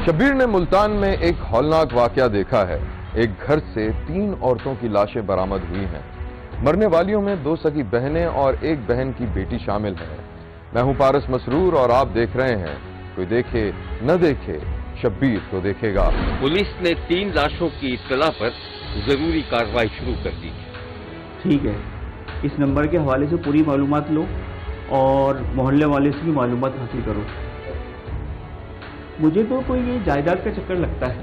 شبیر نے ملتان میں ایک ہولناک واقعہ دیکھا ہے۔ ایک گھر سے 3 عورتوں کی لاشیں برآمد ہوئی ہیں۔ مرنے والیوں میں 2 سگی بہنیں اور ایک بہن کی بیٹی شامل ہے۔ میں ہوں پارس مسرور اور آپ دیکھ رہے ہیں کوئی دیکھے نہ دیکھے شبیر تو دیکھے گا۔ پولیس نے 3 لاشوں کی اطلاع پر ضروری کارروائی شروع کر دی۔ ٹھیک ہے، اس نمبر کے حوالے سے پوری معلومات لو اور محلے والے سے بھی معلومات حاصل کرو۔ مجھے تو کوئی یہ جائیداد کا چکر لگتا ہے۔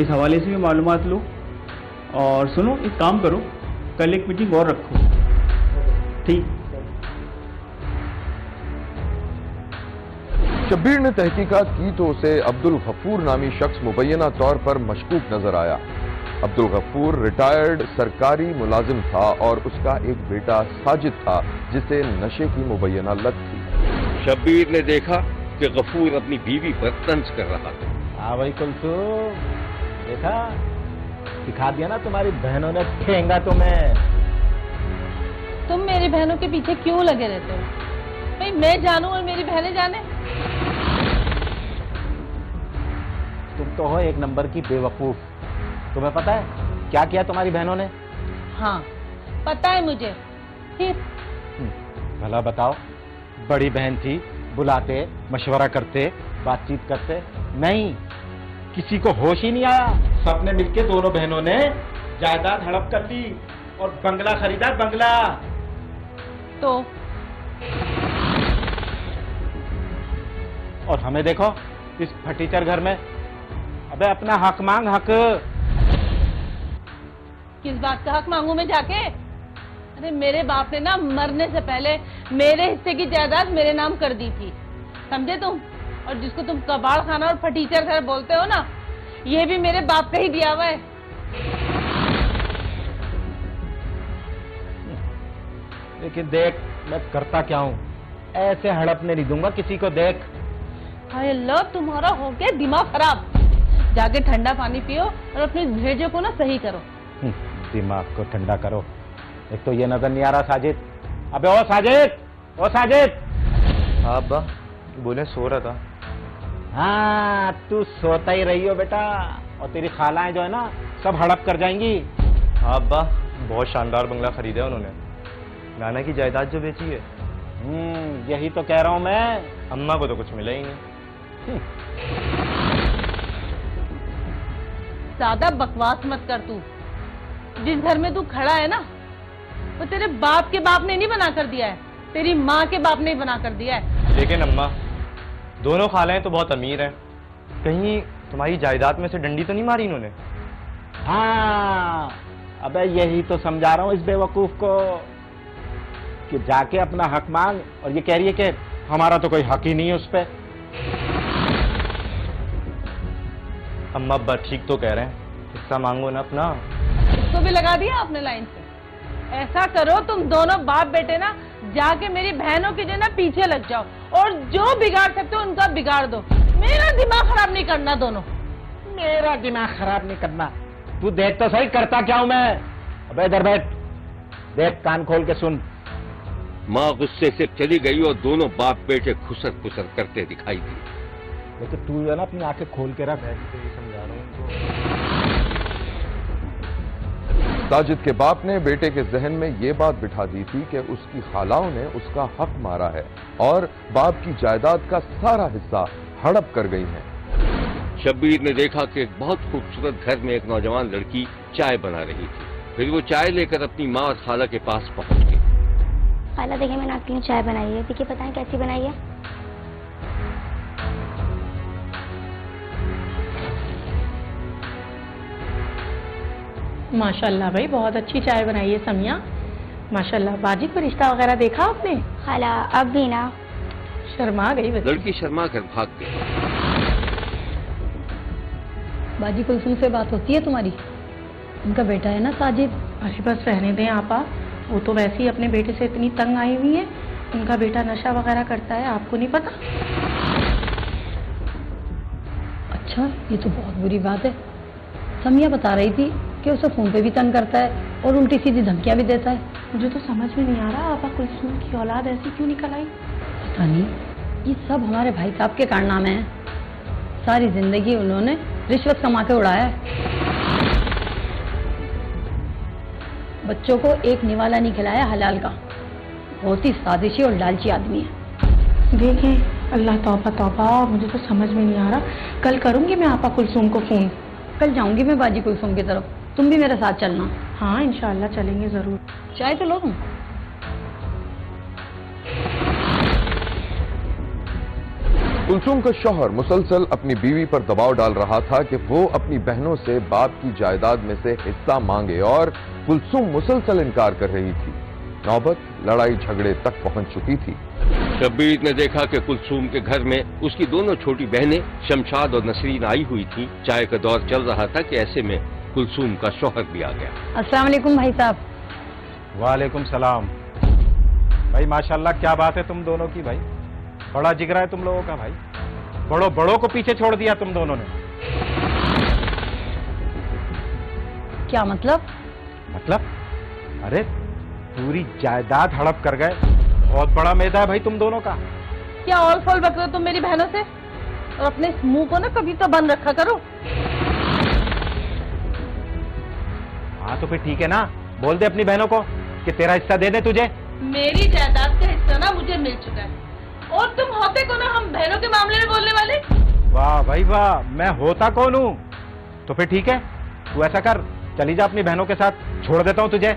اس حوالے سے بھی معلومات لو اور سنو، ایک کام کرو، کل ایک میٹنگ اور رکھو۔ ٹھیک؟ شبیر نے تحقیقات کی تو اسے عبدالغفور نامی شخص مبینہ طور پر مشکوک نظر آیا۔ عبدالغفور ریٹائرڈ سرکاری ملازم تھا اور اس کا ایک بیٹا ساجد تھا جسے نشے کی مبینہ لت تھی۔ شبیر نے دیکھا کہ غفور اپنی بیوی پر طنز کر رہا تھا۔ ہاں بھائی کلثوم، دیکھا دکھا دیا نا تمہاری بہنوں نے ٹھینگا تمہیں۔ تم میری بہنوں کے پیچھے کیوں لگے رہتے ہو؟ بھئی میں جانوں اور میری بہنیں جانیں؟ تم تو ہو ایک نمبر کی بے وقوف۔ تمہیں پتا ہے کیا کیا تمہاری بہنوں نے؟ ہاں پتہ ہے مجھے۔ پھر بھلا بتاؤ، بڑی بہن تھی، بلاتے، مشورہ کرتے، بات چیت کرتے، نہیں، کسی کو ہوش ہی نہیں آیا۔ سب نے مل کے دونوں بہنوں نے جائیداد ہڑپ کر لی اور بنگلہ خریدا، بنگلہ۔ تو اور ہمیں دیکھو اس پھٹیچر گھر میں۔ ابے اپنا حق مانگ، حق۔ کس بات کا حق مانگوں میں جا کے؟ ارے میرے باپ نے نا مرنے سے پہلے میرے حصے کی جائیداد میرے نام کر دی تھی، سمجھے تم؟ اور جس کو تم کباڑ خانہ اور پھٹیچر گھر بولتے ہو نا، یہ بھی میرے باپ کا ہی دیا ہوا ہے۔ لیکن دیکھ میں کرتا کیا ہوں، ایسے ہڑپنے نہیں دوں گا کسی کو۔ دیکھ ہائے اللہ، تمہارا ہو گیا دماغ خراب۔ جا کے ٹھنڈا پانی پیو اور اپنے بھیجے کو نا صحیح کرو۔ دماغ کو ٹھنڈا کرو۔ ایک تو یہ نظر نہیں آ رہا ساجد۔ ابے او ساجد، او ساجد۔ ہاں ابا بولے، سو رہا تھا۔ ہاں تو سوتا ہی رہی ہو بیٹا، اور تیری خالائیں جو ہے نا سب ہڑپ کر جائیں گی۔ ہاں ابا بہت شاندار بنگلہ خریدا انہوں نے، نانا کی جائیداد جو بیچی ہے۔ یہی تو کہہ رہا ہوں میں۔ اماں کو تو کچھ ملا ہی نہیں۔ زیادہ بکواس مت کر تو۔ جس گھر میں تو کھڑا ہے نا، وہ تیرے باپ کے باپ نے نہیں بنا کر دیا ہے، تیری ماں کے باپ نے بنا کر دیا ہے۔ لیکن اماں دونوں خالائیں تو بہت امیر ہیں، کہیں تمہاری جائیداد میں سے ڈنڈی تو نہیں ماری انہوں نے؟ ہاں ابے یہی تو سمجھا رہا ہوں اس بے وقوف کو کہ جا کے اپنا حق مانگ، اور یہ کہہ رہی ہے کہ ہمارا تو کوئی حق ہی نہیں ہے اس پہ۔ اماں ابا ٹھیک تو کہہ رہے ہیں، حصہ مانگو نا اپنا۔ اس کو بھی لگا دیا آپ نے لائن سے۔ ایسا کرو تم دونوں باپ بیٹے نا، جا کے میری بہنوں کے جو نا پیچھے لگ جاؤ اور جو بگاڑ سکتے ہو ان کا بگاڑ دو۔ میرا دماغ خراب نہیں کرنا دونوں۔ میرا دماغ خراب نہیں کرنا۔ تو دیکھ تو صحیح کرتا کیا ہوں میں۔ ابے ادھر بیٹھ، دیکھ کان کھول کے سن۔ ماں غصے سے چلی گئی اور دونوں باپ بیٹے خسر خسر کرتے دکھائی دی۔ لیکن تو جو ہے نا اپنی آنکھیں کھول کے رکھ۔ سمجھا رہا ہوں ساجد کے باپ نے بیٹے کے ذہن میں یہ بات بٹھا دی تھی کہ اس کی خالاؤں نے اس کا حق مارا ہے اور باپ کی جائیداد کا سارا حصہ ہڑپ کر گئی ہیں۔ شبیر نے دیکھا کہ ایک بہت خوبصورت گھر میں ایک نوجوان لڑکی چائے بنا رہی تھی۔ پھر وہ چائے لے کر اپنی ماں اور خالہ کے پاس پہنچ گئی۔ خالہ دیکھیں میں نے آپ کے لیے چائے بنائی ہے، دیکھیے بتائیں کیسی بنائی ہے؟ ماشاءاللہ بھائی بہت اچھی چائے بنائی ہے سمیہ، ماشاءاللہ۔ باجی کو رشتہ وغیرہ دیکھا آپ نے؟ خالہ اب بھی نا۔ شرما گئی بچی۔ لڑکی شرما کر بھاگ گئی۔ باجی کلثوم سے بات ہوتی ہے تمہاری؟ ان کا بیٹا ہے نا ساجد۔ ارے بس رہنے دیں آپا، وہ تو ویسے ہی اپنے بیٹے سے اتنی تنگ آئی ہوئی ہے۔ ان کا بیٹا نشہ وغیرہ کرتا ہے، آپ کو نہیں پتا؟ اچھا یہ تو بہت بری بات ہے۔ سمیہ بتا رہی تھی کہ اسے فون پہ بھی تنگ کرتا ہے اور الٹی سیدھی دھمکیاں بھی دیتا ہے۔ مجھے تو سمجھ میں نہیں آ رہا آپا کلثوم کی اولاد ایسی کیوں نکل آئی؟ پتہ نہیں، ये सब हमारे भाई साहब के कारनामे हैं। सारी जिंदगी उन्होंने रिश्वत कमा के उड़ाया है। बच्चों को एक निवाला नहीं खिलाया हलाल का। बहुत ही साजिशी और लालची आदमी है। देखें, अल्लाह तौबा तौबा, मुझे तो समझ में नहीं आ रहा। कल करूंगी मैं आपा कुलसूम को फोन। कल जाऊंगी मैं बाजी कुलसूम की तरफ, तुम भी मेरे साथ चलना। हाँ, इंशाल्लाह चलेंगे जरूर। चाय तो लो तुम। कुलसूम का शौहर मुसलसल अपनी बीवी पर दबाव डाल रहा था कि वो अपनी बहनों से बाप की जायदाद में से हिस्सा मांगे और कुलसूम मुसलसल इनकार कर रही थी। नौबत लड़ाई झगड़े तक पहुंच चुकी थी। शब्बीर ने देखा कि कुलसूम के घर में उसकी दोनों छोटी बहनें शमशाद और नसरीन आई हुई थी। चाय का दौर चल रहा था कि ऐसे में कुलसूम का शौहर भी आ गया। अस्सलाम वालेकुम भाई साहब। वालेकुम सलाम। भाई माशाल्लाह, क्या बात है तुम दोनों की भाई। बड़ा जिगरा है तुम लोगों का भाई। बड़ों को पीछे छोड़ दिया तुम दोनों ने। क्या मतलब? मतलब? अरे पूरी जायदाद हड़प कर गए। बहुत बड़ा मैदा है भाई तुम दोनों का। क्या ऑल फॉल बक रहे हो तुम मेरी बहनों से? और अपने इस मुंह को ना कभी तो बंद रखा करो। हाँ तो फिर ठीक है ना, बोल दे अपनी बहनों को कि तेरा हिस्सा दे दे तुझे। मेरी जायदाद का हिस्सा ना मुझे मिल चुका है, और तुम होते को ना हम बहनों के मामले में बोलने वाले। वाह भाई वाह, मैं होता कौन हूँ? तो फिर ठीक है, तू ऐसा कर, चली जा अपनी बहनों के साथ, छोड़ देता हूँ तुझे।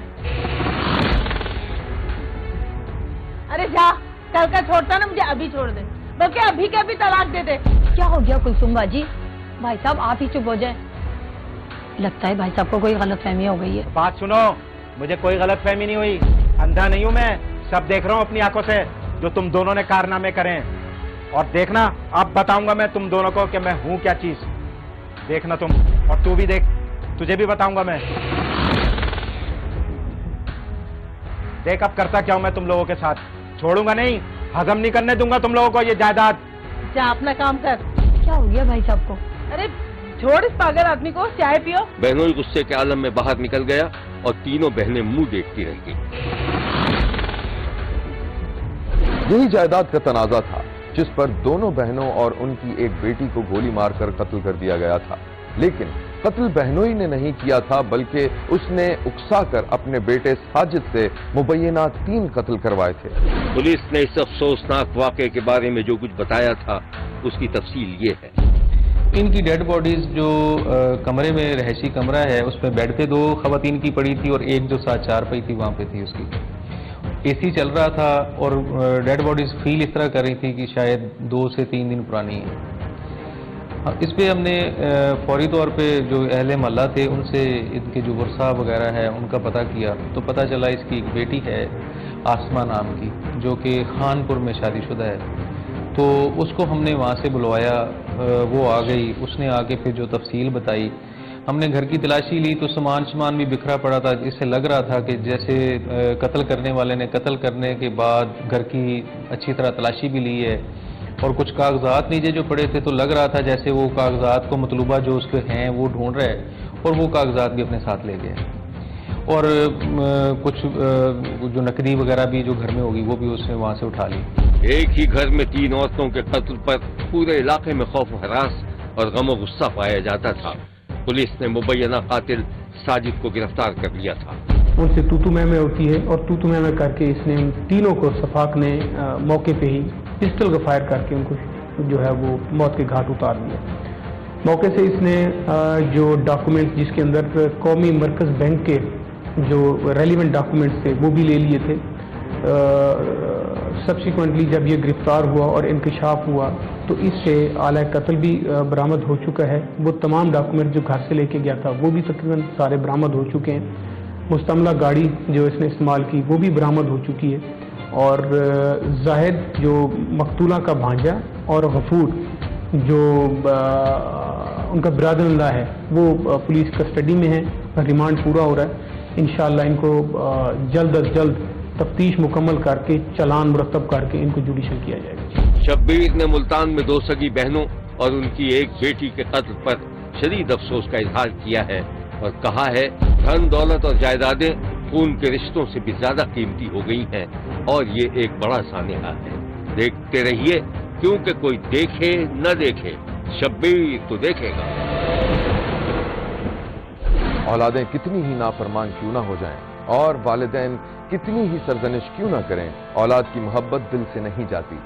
अरे जा, कल का छोड़ता ना मुझे अभी छोड़ दे, बल्कि अभी के अभी तलाक दे दे। क्या हो गया कुलसूम बाजी? भाई साहब आप ही चुप हो जाए। लगता है भाई साहब को कोई गलतफहमी हो गई है। बात सुनो, मुझे कोई गलतफहमी नहीं हुई। अंधा नहीं हूं मैं, सब देख रहा हूँ अपनी आंखों से जो तुम दोनों ने कारनामे करे। और देखना, अब बताऊंगा मैं तुम दोनों को कि मैं हूं क्या चीज। देखना तुम, और तू भी देख, तुझे भी बताऊंगा मैं। देख अब करता क्या हूं मैं तुम लोगों के साथ। छोड़ूंगा नहीं, हजम नहीं करने दूंगा तुम लोगों को ये जायदाद। जा अपना काम कर। क्या हो गया भाई साहब को? अरे छोड़ इस पागल आदमी को, चाय पियो। बहनों ही गुस्से के आलम में बाहर निकल गया और तीनों बहनें मुंह देखती रह गई। यही जायदाद का तनाजा था जिस पर दोनों बहनों और उनकी एक बेटी को गोली मारकर कत्ल कर दिया गया था। लेकिन कत्ल बहनों ही ने नहीं किया था, बल्कि उसने उकसाकर अपने बेटे साजिद से मुबैना 3 कत्ल करवाए थे। पुलिस ने इस अफसोसनाक वाक़े के बारे में जो कुछ बताया था उसकी तफसील ये है। इनकी डेड बॉडीज जो कमरे में रहशी कमरा है उस पर बेड पे 2 खवातीन की पड़ी थी और एक जो साथ चारपाई थी वहाँ पे थी उसकी। एसी चल रहा था और डेड बॉडीज फील इस तरह कर रही थी कि शायद 2 से 3 दिन पुरानी है। इस पे हमने फौरी तौर पे जो अहले महल्ला थे उनसे इनके जो वर्सा वगैरह है उनका पता किया, तो पता चला इसकी एक बेटी है आसमा नाम की जो कि खानपुर में शादीशुदा है। तो उसको हमने वहाँ से बुलवाया, वो आ गई, उसने आके फिर जो तफसील बताई। हमने घर की तलाशी ली तो सामान भी बिखरा पड़ा था। इससे लग रहा था कि जैसे कत्ल करने वाले ने कत्ल करने के बाद घर की अच्छी तरह तलाशी भी ली है और कुछ कागजात नीचे जो पड़े थे तो लग रहा था जैसे वो कागजात को मतलूबा जो उसके हैं वो ढूंढ रहे हैं और वो कागजात भी अपने साथ ले गए। और कुछ जो नकदी वगैरह भी जो घर में होगी वो भी उसने वहाँ से उठा ली। एक ही घर में 3 औरतों के कत्ल पर पूरे इलाके में खौफ हरास और गम गुस्सा पाया जाता था। पुलिस ने मुबैना कातिल साजिद को गिरफ्तार कर लिया था। उनसे तू मैं होती है और तू मैं करके इसने उन तीनों को सफाक ने मौके पे ही पिस्टल का फायर करके उनको जो है वो मौत के घाट उतार दिया। मौके से इसने जो डॉक्यूमेंट जिसके अंदर कौमी मरकज बैंक के जो रेलिवेंट डॉक्यूमेंट्स थे वो भी ले लिए थे। सब्सिक्वेंटली जब ये गिरफ्तार हुआ और इंकशाफ हुआ तो इससे आला कत्ल भी बरामद हो चुका है। वो तमाम डॉक्यूमेंट जो घर से लेके गया था वो भी तकरीबन सारे बरामद हो चुके हैं। मुस्तमला गाड़ी जो इसने इस्तेमाल की वो भी बरामद हो चुकी है। और जाहिद जो मकतूला का भांजा और गफूर जो उनका ब्रादर-इन-लॉ है वो पुलिस कस्टडी में है, रिमांड पूरा हो रहा है। इंशाअल्लाह इनको जल्द अज जल्द तफ्तीश मुकम्मल करके चालान मुरतब करके इनको जुडिशल किया जाएगा। शब्बीर ने मुल्तान में 2 सगी बहनों और उनकी एक बेटी के कत्ल पर शदीद अफसोस का इजहार किया है और कहा है धन दौलत और जायदादें खून के रिश्तों से भी ज्यादा कीमती हो गई हैं और ये एक बड़ा सानेहा है। देखते रहिए क्योंकि कोई देखे न देखे, शब्बीर तो देखेगा। औलादें कितनी ही नाफरमान क्यों ना हो जाएं और वालिदैन कितनी ही सरजनिश क्यों ना करें, औलाद की मोहब्बत दिल से नहीं जाती।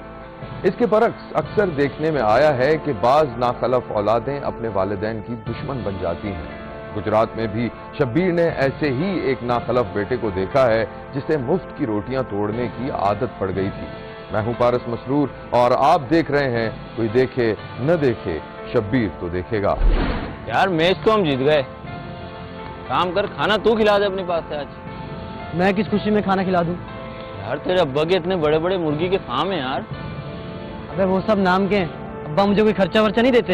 इसके बरक्स अक्सर देखने में आया है कि बाज नाखलफ औलादें अपने वालिदैन की दुश्मन बन जाती हैं। गुजरात में भी शब्बीर ने ऐसे ही एक नाखलफ बेटे को देखा है जिसे मुफ्त की रोटियां तोड़ने की आदत पड़ गई थी। मैं हूं पारस मसरूर और आप देख रहे हैं कोई देखे न देखे, शब्बीर तो देखेगा। यार मैच तो हम जीत गए, काम कर, खाना तू खिला दे अपने पास से आज। मैं किस खुशी में खाना खिला दूं? यार तेरे अब्बा के इतने बड़े बड़े मुर्गी के फार्म हैं यार। अबे वो सब नाम के हैं, अब्बा मुझे कोई खर्चा वर्चा नहीं देते।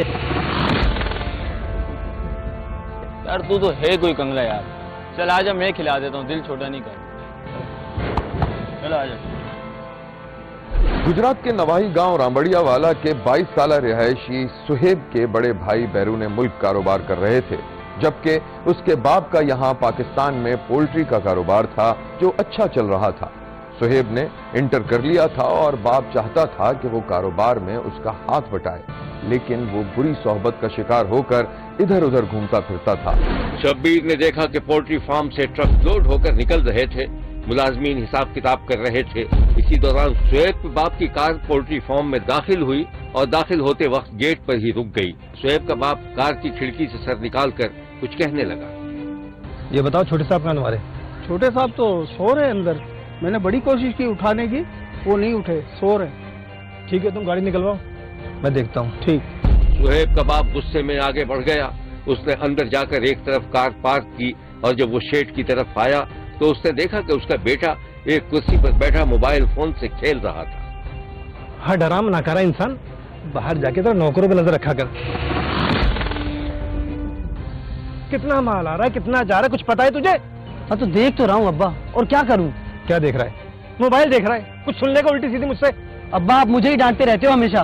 यार तू तो है कोई कंगला यार। चल आजा, मैं खिला देता हूँ, दिल छोटा नहीं कर। चल आजा। गुजरात के नवाही गांव रामबड़िया वाला के 22 साल रिहायशी सुहेब के बड़े भाई बैरून मुल्क कारोबार कर रहे थे, जबकि उसके बाप का यहां पाकिस्तान में पोल्ट्री का कारोबार था जो अच्छा चल रहा था। सुहेब ने इंटर कर लिया था और बाप चाहता था कि वो कारोबार में उसका हाथ बटाए, लेकिन वो बुरी सोहबत का शिकार होकर इधर उधर घूमता फिरता था। शब्बीर ने देखा कि पोल्ट्री फार्म से ट्रक लोड होकर निकल रहे थे, मुलाजमीन हिसाब किताब कर रहे थे। इसी दौरान सुहेब के बाप की कार पोल्ट्री फार्म में दाखिल हुई और दाखिल होते वक्त गेट पर ही रुक गई। सुहेब का बाप कार की खिड़की से सर निकालकर कुछ कहने लगा। ये बताओ छोटे साहब कहाँ तुम्हारे? छोटे साहब तो सो रहे अंदर, मैंने बड़ी कोशिश की उठाने की, वो नहीं उठे, सो रहे। ठीक है, तुम गाड़ी निकलवाओ, मैं देखता हूँ। ठीक। सुहेब का बाप गुस्से में आगे बढ़ गया। उसने अंदर जाकर एक तरफ कार पार्क की और जब वो शेड की तरफ आया तो उसने देखा कि उसका बेटा एक कुर्सी पर बैठा मोबाइल फोन से खेल रहा था। हाँ, डराम नाकारा इंसान, बाहर जाके तो नौकरों पे नजर रखा कर। कितना माल आ रहा है, कितना जा रहा है, कुछ पता है तुझे? हाँ तो देख तो रहा हूँ अब्बा, और क्या करूँ? क्या देख रहा है? मोबाइल देख रहा है, कुछ सुनने को उल्टी सीधी मुझसे। अब्बा आप मुझे ही डांटते रहते हो हमेशा।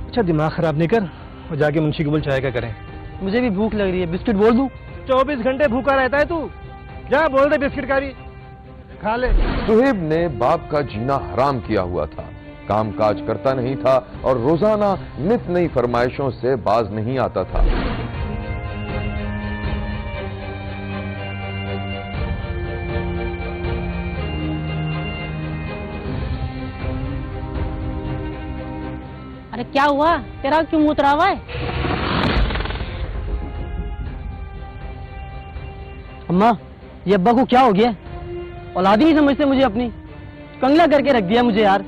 अच्छा दिमाग खराब नहीं कर और जाके मुंशी को बोल चाय का करें। मुझे भी भूख लग रही है, बिस्किट बोल दूं? 24 घंटे भूखा रहता है तू, जा बोल दे बिस्किट कारी खा ले। सुहेब ने बाप का जीना हराम किया हुआ था, काम काज करता नहीं था और रोजाना नित नई फरमाइशों से बाज नहीं आता था। अरे क्या हुआ, तेरा क्यों मुंह उतरा हुआ है? अम्मा ये अब्बा को क्या हो गया? औलाद ही नहीं समझते मुझे अपनी, कंगला करके रख दिया मुझे यार।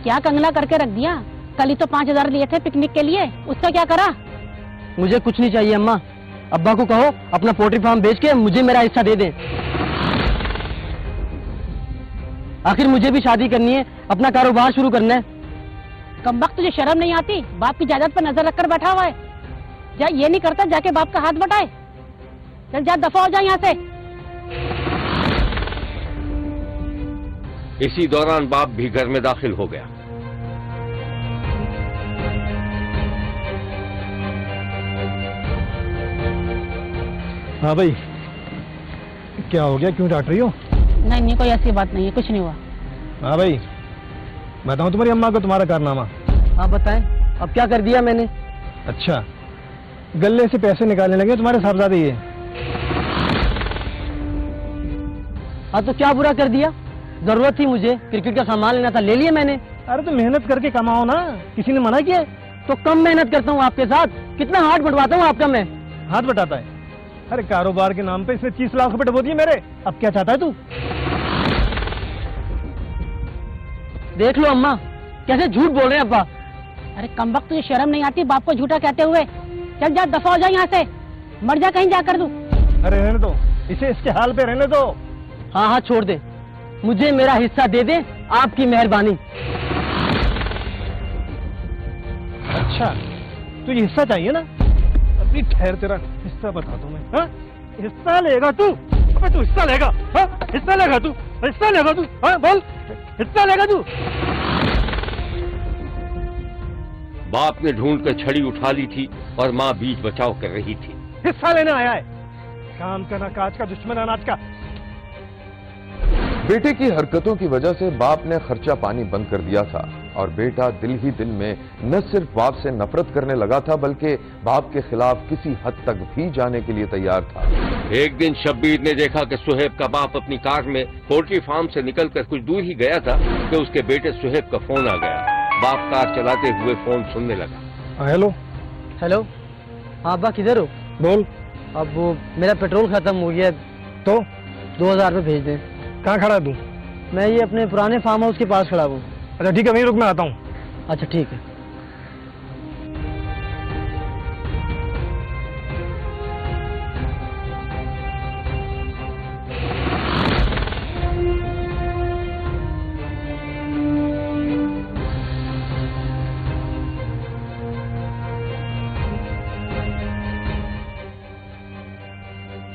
क्या कंगला करके रख दिया? कल ही तो 5000 लिए थे पिकनिक के लिए, उसका क्या करा? मुझे कुछ नहीं चाहिए अम्मा, अब्बा को कहो अपना पोल्ट्री फार्म बेच के मुझे मेरा हिस्सा दे दें। आखिर मुझे भी शादी करनी है, अपना कारोबार शुरू करना है। कमबख्त तुझे शर्म नहीं आती? बाप की जायदाद पर नजर रखकर बैठा हुआ है। जा ये नहीं करता जाके बाप का हाथ बटाए। चल जा, दफा हो जा यहाँ से। इसी दौरान बाप भी घर में दाखिल हो गया। हाँ भाई, क्या हो गया, क्यों डांट रही हो? नहीं नहीं, कोई ऐसी बात नहीं है, कुछ नहीं हुआ। हाँ भाई, बताऊं तुम्हारी अम्मा को तुम्हारा कारनामा? हाँ बताएं, अब क्या कर दिया मैंने? अच्छा, गले से पैसे निकालने लगे तुम्हारे साहबजादे ये। हाँ तो क्या बुरा कर दिया? जरूरत थी मुझे, क्रिकेट का सामान लेना था, ले लिया मैंने। अरे तो मेहनत करके कमाओ ना, किसी ने मना किया? तो कम मेहनत करता हूँ आपके साथ, कितना हाथ बंटवाता हूँ आपका मैं। हाथ बटाता है? अरे कारोबार के नाम पे इसने 30 लाख रुपए डबो दिए मेरे, अब क्या चाहता है तू? देख लो अम्मा कैसे झूठ बोल रहे हैं अब्बा। अरे कमबख्त तुझे शर्म नहीं आती बाप को झूठा कहते हुए? चल जा, दफा हो जा यहाँ से, मर जा कहीं जाकर तू। अरे रहने दो इसे, इसके हाल पे रहने दो। हाँ हाँ छोड़ दे, मुझे मेरा हिस्सा दे दे, आपकी मेहरबानी। अच्छा तुझे हिस्सा चाहिए ना, अभी ठहर, तेरा हिस्सा बता दूं मैं। हाँ हिस्सा लेगा तू? अबे तू हिस्सा लेगा? हाँ हिस्सा लेगा तू? हिस्सा लेगा तू? हाँ बोल, हिस्सा लेगा तू? बाप ने ढूंढ कर छड़ी उठा ली थी और माँ बीच बचाव कर रही थी। हिस्सा लेने आया है, काम करना काज का, दुश्मन अनाज का। बेटे की हरकतों की वजह से बाप ने खर्चा पानी बंद कर दिया था और बेटा दिल ही दिल में न सिर्फ बाप से नफरत करने लगा था बल्कि बाप के खिलाफ किसी हद तक भी जाने के लिए तैयार था। एक दिन शब्बीर ने देखा कि सुहेब का बाप अपनी कार में पोल्ट्री फार्म से निकलकर कुछ दूर ही गया था कि उसके बेटे सुहेब का फोन आ गया। बाप कार चलाते हुए फोन सुनने लगा। हेलो हेलो, हाँ अब्बा किधर हो? बोल। अब वो मेरा पेट्रोल खत्म हो गया तो 2000 रुपये भेज दें। कहाँ खड़ा है तू? मैं ये अपने पुराने फार्म हाउस के पास खड़ा हूँ। अच्छा ठीक है, वहीं रुक, मैं आता हूँ। अच्छा ठीक है।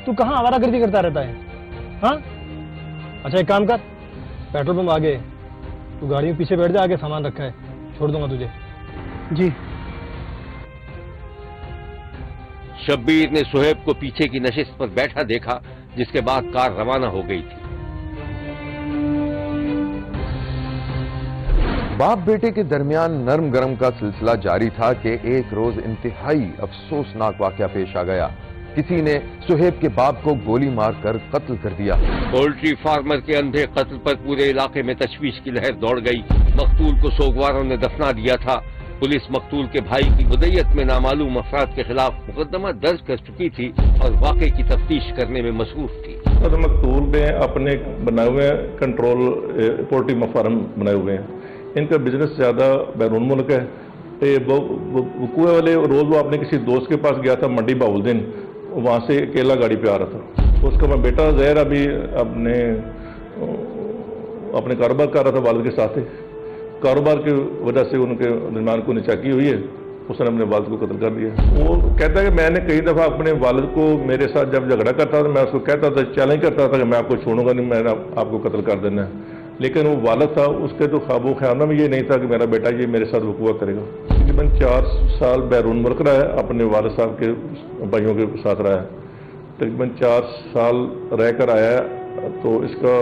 तू कहाँ आवारागर्दी करता रहता है? हाँ अच्छा एक काम कर, पेट्रोल पंप आगे तू गाड़ी में पीछे बैठ जा, आगे सामान रखा है, छोड़ दूंगा तुझे। जी। शब्बीर ने सुहेब को पीछे की नशिस्त पर बैठा देखा, जिसके बाद कार रवाना हो गई थी। बाप बेटे के दरमियान नरम गरम का सिलसिला जारी था कि एक रोज इंतहाई अफसोसनाक वाकया पेश आ गया। किसी ने सुहेब के बाप को गोली मारकर कत्ल कर दिया। पोल्ट्री फार्मर के अंधे कत्ल पर पूरे इलाके में तशवीश की लहर दौड़ गई। मकतूल को सोगवारों ने दफना दिया था। पुलिस मकतूल के भाई की मुद्दत में नामालूम अफराद के खिलाफ मुकदमा दर्ज कर चुकी थी और वाकये की तफ्तीश करने में मसरूफ थी। मकतूल ने अपने बनाए हुए कंट्रोल पोल्ट्री फार्म बनाए हुए हैं। इनका बिजनेस ज्यादा बैरून मुल्क है। वकूए वाले रोज वो अपने किसी दोस्त के पास गया था मंडी बाउलदीन, वहाँ से अकेला गाड़ी पे आ रहा था। तो उसका मैं बेटा जहर अभी अपने कारोबार कर रहा था वालिद के साथ ही। कारोबार की वजह से उनके दरमियान को निचाकी हुई है, उसने अपने वालिद को कत्ल कर दिया। वो कहता है कि मैंने कई दफ़ा अपने वालिद को मेरे साथ जब झगड़ा करता था मैं उसको कहता था, चैलेंज करता था कि मैं आपको छोड़ूंगा नहीं, मैंने आपको कत्ल कर देना है। लेकिन वो वालिद था, उसके तो ख्वाबो ख्यालों में ये नहीं था कि मेरा बेटा ये मेरे साथ वकूआ करेगा। तकरीबन 4 साल बैरून मुल्क रहा है, अपने वालिद साहब के भाइयों के साथ रहा है। तकरीबन 4 साल रह कर आया है, तो इसका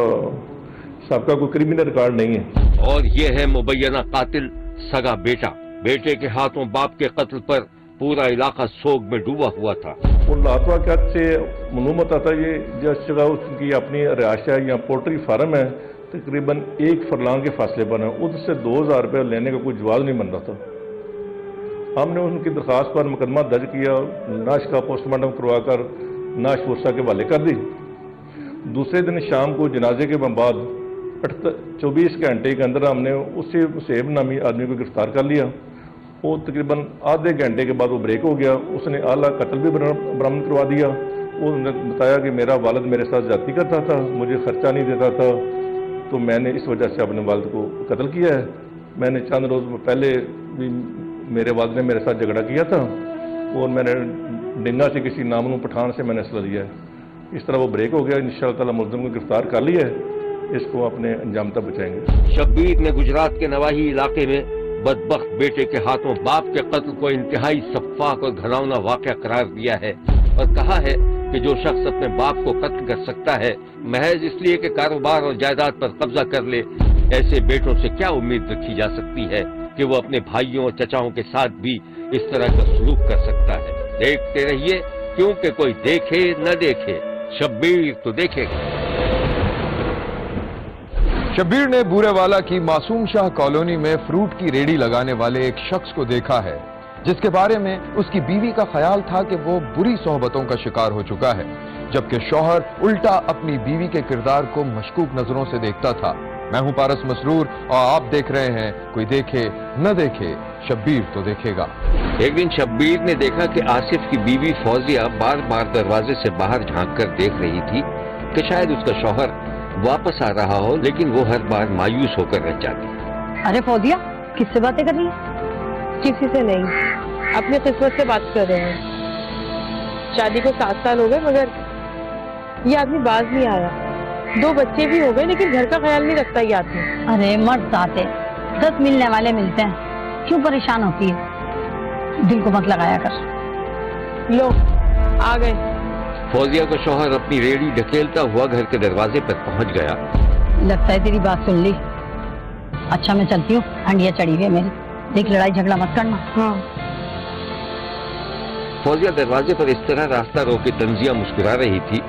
सबका कोई क्रिमिनल रिकॉर्ड नहीं है। और ये है मुबैना कातिल, सगा बेटा। बेटे के हाथों बाप के कत्ल पर पूरा इलाका सोग में डूबा हुआ था। उन लातवाक़ात से मालूम होता था ये जिस जगह उसकी अपनी रिहाइश है या पोल्ट्री फार्म है, तकरीबन 1 फरलांग के फासले पर है, उससे 2000 रुपये लेने का कोई जवाब नहीं बन रहा था। हमने उनकी दरख्वास्त पर मुकदमा दर्ज किया, नाश का पोस्टमार्टम करवाकर नाश वर्षा के हवाले कर दी। दूसरे दिन शाम को जनाजे के बाद 24 घंटे के अंदर हमने उसी मुसेब नामी आदमी को गिरफ्तार कर लिया। वो तकरीबन आधे घंटे के बाद वो ब्रेक हो गया। उसने आला कत्ल भी बरामद करवा दिया। उसने बताया कि मेरा वालिद मेरे साथ जाती करता था, मुझे खर्चा नहीं देता था, तो मैंने इस वजह से अपने वालिद को कत्ल किया है। मैंने चंद रोज पहले भी मेरे वालिद ने मेरे साथ झगड़ा किया था और मैंने डिंगा से किसी नामनू पठान से मैंने असला लिया है। इस तरह वो ब्रेक हो गया। इंशाअल्लाह ताला मुल्ज़िम को गिरफ्तार कर लिया है, इसको अपने अंजाम तक पहुंचाएंगे। शब्बीर ने गुजरात के नवाही इलाके में बदबख्त बेटे के हाथों बाप के कत्ल को इंतहाई सफाक और घिनौना वाकया करार दिया है और कहा है कि जो शख्स अपने बाप को कत्ल कर सकता है महज इसलिए कि कारोबार और जायदाद पर कब्जा कर ले, ऐसे बेटों से क्या उम्मीद रखी जा सकती है कि वो अपने भाइयों और चचाओं के साथ भी इस तरह का सलूक कर सकता है। देखते रहिए, क्योंकि कोई देखे न देखे, शब्बीर तो देखेगा। शब्बीर ने बूरेवाला की मासूम शाह कॉलोनी में फ्रूट की रेडी लगाने वाले एक शख्स को देखा है, जिसके बारे में उसकी बीवी का ख्याल था कि वो बुरी सोहबतों का शिकार हो चुका है, जबकि शौहर उल्टा अपनी बीवी के किरदार को मशकूक नजरों से देखता था। मैं हूं पारस मसरूर और आप देख रहे हैं कोई देखे न देखे, शब्बीर तो देखेगा। एक दिन शब्बीर ने देखा कि आसिफ की बीवी फौजिया बार बार दरवाजे से बाहर झांक कर देख रही थी कि शायद उसका शौहर वापस आ रहा हो, लेकिन वो हर बार मायूस होकर रह जाती। अरे फौजिया, किससे बातें कर रही है? किसी से नहीं, अपनी किस्मत से बात कर रहे हैं। शादी को 7 साल हो गए मगर ये आदमी बाज नहीं आया। 2 बच्चे भी हो गए लेकिन घर का ख्याल नहीं रखता ये आदमी। अरे मर्द आते 10 मिलने वाले मिलते हैं, क्यों परेशान होती है? दिल को मत लगाया कर। लो आ गए। फौजिया का शौहर अपनी रेडी ढकेलता हुआ घर के दरवाजे पर पहुंच गया लगता है तेरी बात सुन ली। अच्छा मैं चलती हूँ, हंडिया चढ़ी हुई है मेरी। देख लड़ाई झगड़ा मत करना। हाँ। फौजिया दरवाजे पर इस तरह रास्ता रोके तंजिया मुस्कुरा रही थी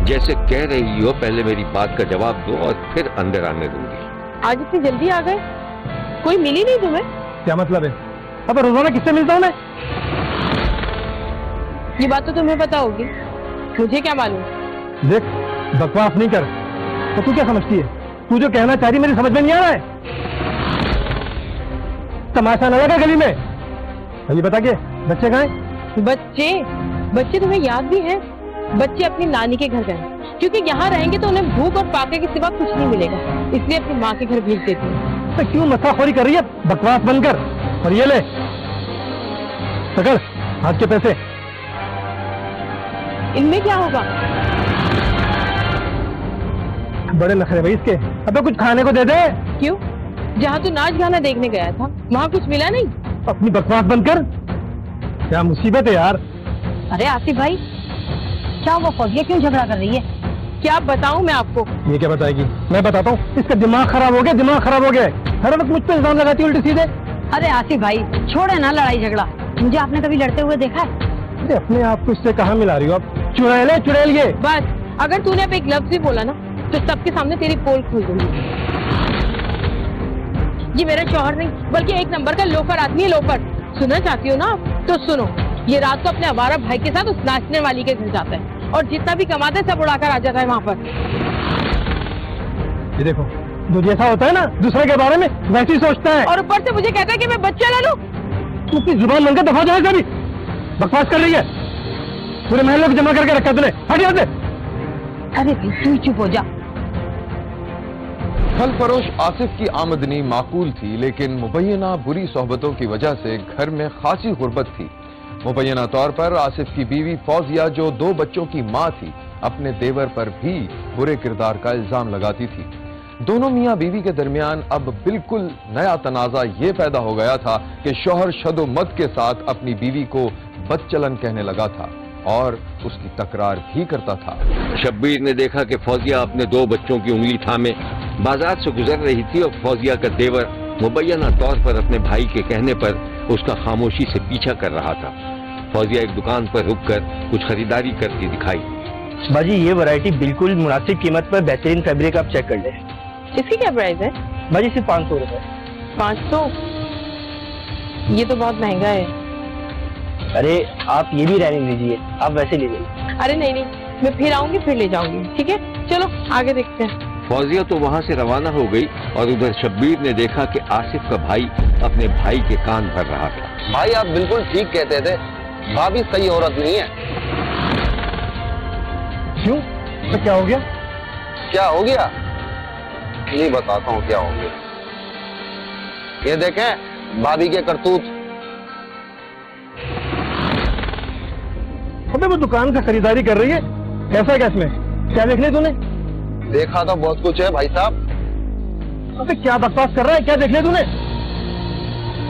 जैसे कह रही हो पहले मेरी बात का जवाब दो और फिर अंदर आने दूंगी। आज इतनी जल्दी आ गए, कोई मिली नहीं तुम्हें? क्या मतलब है? अब रोजाना किससे मिलता हूँ मैं? ये बात तो तुम्हें पता होगी, मुझे क्या मालूम? देख बकवास नहीं कर। तो तू क्या समझती है? तू जो कहना चाह रही मेरी समझ में नहीं आ रहा है। तमाशा न लगा गली में। अभी बता के बच्चे कहाँ हैं? बच्चे तुम्हें याद भी है? बच्चे अपनी नानी के घर गए क्योंकि यहाँ रहेंगे तो उन्हें भूख और फाके के सिवा कुछ नहीं मिलेगा, इसलिए अपनी माँ के घर भेज देती हूँ। तो क्यों मसाखोरी कर रही है? बकवास बंद कर और ये ले पकड़ हाथ के पैसे। इनमें क्या होगा? बड़े नखरे भाई इसके। अबे कुछ खाने को दे दे। क्यों? जहाँ तू नाच गाना देखने गया था वहाँ कुछ मिला नहीं? अपनी बकवास बंद कर। क्या मुसीबत है यार। अरे आसिफ भाई, क्या वो फौजिया क्यों झगड़ा कर रही है? क्या बताऊं मैं आपको? ये क्या बताएगी? मैं बताता हूँ। इसका दिमाग खराब हो गया, दिमाग खराब हो गया। हर वक्त मुझ पे इल्जाम लगाती है उल्टे सीधे। अरे आसिफ भाई छोड़े ना लड़ाई झगड़ा। मुझे आपने कभी लड़ते हुए देखा है? अरे अपने आप को इससे कहाँ मिला रही हो आप? चुड़ैल ये। बस अगर तूने अब एक लफ्ज भी बोला ना तो सबके सामने तेरी पोल खोल दूंगी। ये मेरा शौहर नहीं बल्कि एक नंबर का लोफर आदमी है, लोफर। सुनना चाहती हो ना तो सुनो, ये रात को अपने आवारा भाई के साथ उस नाचने वाली के घर जाता है और जितना भी कमाता है सब उड़ाकर आ जाता है वहाँ पर। ये देखो, जो जैसा होता है ना दूसरे के बारे में वैसे ही सोचता है। और ऊपर से मुझे कहता है कि मैं बच्चा ले लूं। तू अपनी जुबान बनकर दफा जाए कभी। बकवास कर रही है। पूरे महल को जमा करके रखा तूने। हट यहाँ से। अरे भाई तू चुप हो जा। फल फरोश आसिफ की आमदनी माकूल थी, लेकिन मुबैना बुरी सोहबतों की वजह से घर में खासी गुर्बत थी। मुबैना तौर पर आसिफ की बीवी फौजिया, जो 2 बच्चों की मां थी, अपने देवर पर भी बुरे किरदार का इल्जाम लगाती थी। दोनों मियां बीवी के दरमियान अब बिल्कुल नया तनाजा ये पैदा हो गया था कि शौहर शदो-मत के साथ अपनी बीवी को बदचलन कहने लगा था और उसकी तकरार भी करता था। शब्बीर ने देखा कि फौजिया अपने 2 बच्चों की उंगली थामे बाजार से गुजर रही थी और फौजिया का देवर मुबैना तौर पर अपने भाई के कहने पर उसका खामोशी से पीछा कर रहा था। फौजिया एक दुकान पर रुककर कुछ खरीदारी करती दिखाई। बाजी ये वैरायटी बिल्कुल मुनासिब कीमत पर बेहतरीन फैब्रिक आप चेक कर ले। इसकी क्या प्राइस है? बाजी सिर्फ 500 रुपए। 500? ये तो बहुत महंगा है। अरे आप ये भी रहने दीजिए, आप वैसे ले लीजिए। अरे नहीं, मैं फिर आऊंगी फिर ले जाऊंगी। ठीक है चलो आगे देखते हैं। फौजिया तो वहां से रवाना हो गई और उधर शब्बीर ने देखा कि आसिफ का भाई अपने भाई के कान भर रहा था। भाई आप बिल्कुल ठीक कहते थे, भाभी सही औरत नहीं है। क्यों? तो क्या हो गया? क्या हो गया? नहीं बताता हूँ क्या हो गया। ये देखें भाभी के करतूत। अबे वो दुकान का खरीदारी कर रही है, ऐसा क्या इसमें? क्या देख लिया तूने? देखा तो बहुत कुछ है भाई साहब। अबे क्या बकवास कर रहा है? क्या देख लिया तूने?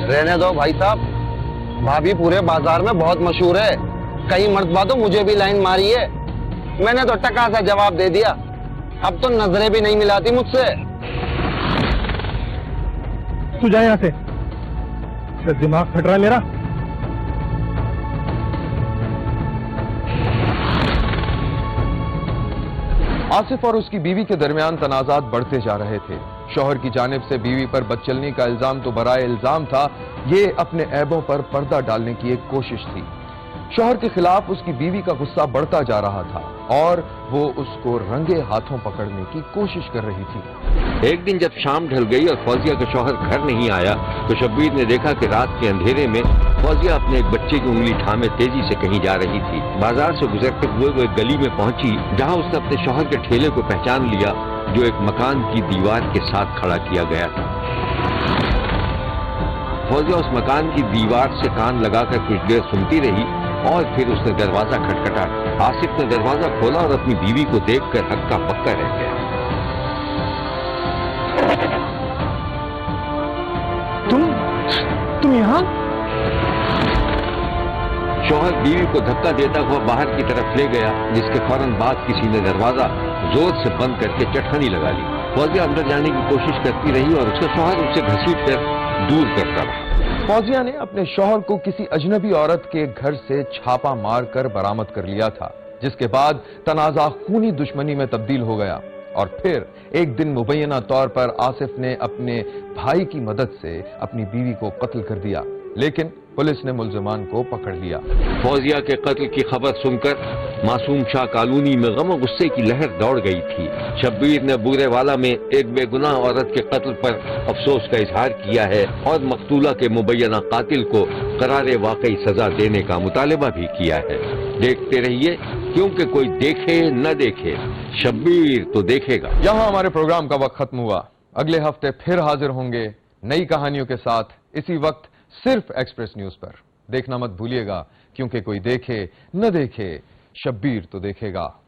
रहने दो भाई साहब, भाभी पूरे बाजार में बहुत मशहूर है। कई मर्तबा तो मुझे भी लाइन मारी है, मैंने तो टका सा जवाब दे दिया। अब तो नजरें भी नहीं मिलाती मुझसे। तू जा यहाँ से, दिमाग फट रहा है मेरा। आसिफ और उसकी बीवी के दरमियान तनाजात बढ़ते जा रहे थे। शौहर की जानिब से बीवी पर बदचलनी का इल्जाम तो बराए इल्जाम था, ये अपने ऐबों पर पर्दा डालने की एक कोशिश थी। शौहर के खिलाफ उसकी बीवी का गुस्सा बढ़ता जा रहा था और वो उसको रंगे हाथों पकड़ने की कोशिश कर रही थी। एक दिन जब शाम ढल गई और फौजिया का शौहर घर नहीं आया तो शब्बीर ने देखा कि रात के अंधेरे में फौजिया अपने एक बच्चे की उंगली थामे तेजी से कहीं जा रही थी। बाजार से गुजरते हुए वो एक गली में पहुंची जहां उसने अपने शौहर के ठेले को पहचान लिया जो एक मकान की दीवार के साथ खड़ा किया गया था। फौजिया उस मकान की दीवार से कान लगाकर कुछ देर सुनती रही और फिर उसने दरवाजा खटखटाया। आसिफ ने दरवाजा खोला और अपनी बीवी को देखकर हक्का पक्का रह गया। तुम यहाँ? शौहर बीवी को धक्का देता हुआ बाहर की तरफ ले गया, जिसके फौरन बाद किसी ने दरवाजा जोर से बंद करके चटखनी लगा ली। फौजिया अंदर जाने की कोशिश करती रही और उसका शौहर उसे घसीट कर दूर करता रहा। फौजिया ने अपने शौहर को किसी अजनबी औरत के घर से छापा मारकर बरामद कर लिया था, जिसके बाद तनाजा खूनी दुश्मनी में तब्दील हो गया और फिर एक दिन मुबैना तौर पर आसिफ ने अपने भाई की मदद से अपनी बीवी को कत्ल कर दिया, लेकिन पुलिस ने मुलजमान को पकड़ लिया। फौजिया के कत्ल की खबर सुनकर मासूम शाह कॉलोनी में गम और गुस्से की लहर दौड़ गई थी। शब्बीर ने बूरेवाला में एक बेगुनाह औरत के कत्ल पर अफसोस का इजहार किया है और मकतूला के मुबैना कातिल को करारे वाकई सजा देने का मुतालबा भी किया है। देखते रहिए, क्योंकि कोई देखे न देखे, शब्बीर तो देखेगा। यहाँ हमारे प्रोग्राम का वक्त खत्म हुआ। अगले हफ्ते फिर हाजिर होंगे नई कहानियों के साथ, इसी वक्त सिर्फ एक्सप्रेस न्यूज पर। देखना मत भूलिएगा, क्योंकि कोई देखे न देखे, शब्बीर तो देखेगा।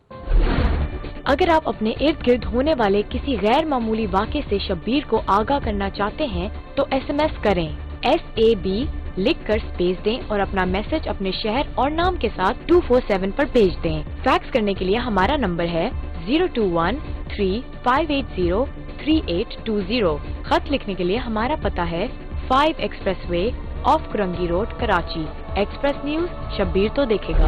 अगर आप अपने इर्द गिर्द होने वाले किसी गैर मामूली वाक़े से शब्बीर को आगाह करना चाहते हैं तो SMS करें SAB लिख कर स्पेस दें और अपना मैसेज अपने शहर और नाम के साथ 247 पर भेज दें। फैक्स करने के लिए हमारा नंबर है 021-3580-3820। खत लिखने के लिए हमारा पता है 5 express way of Korangi road, Karachi. Express news, Shabbir तो देखेगा।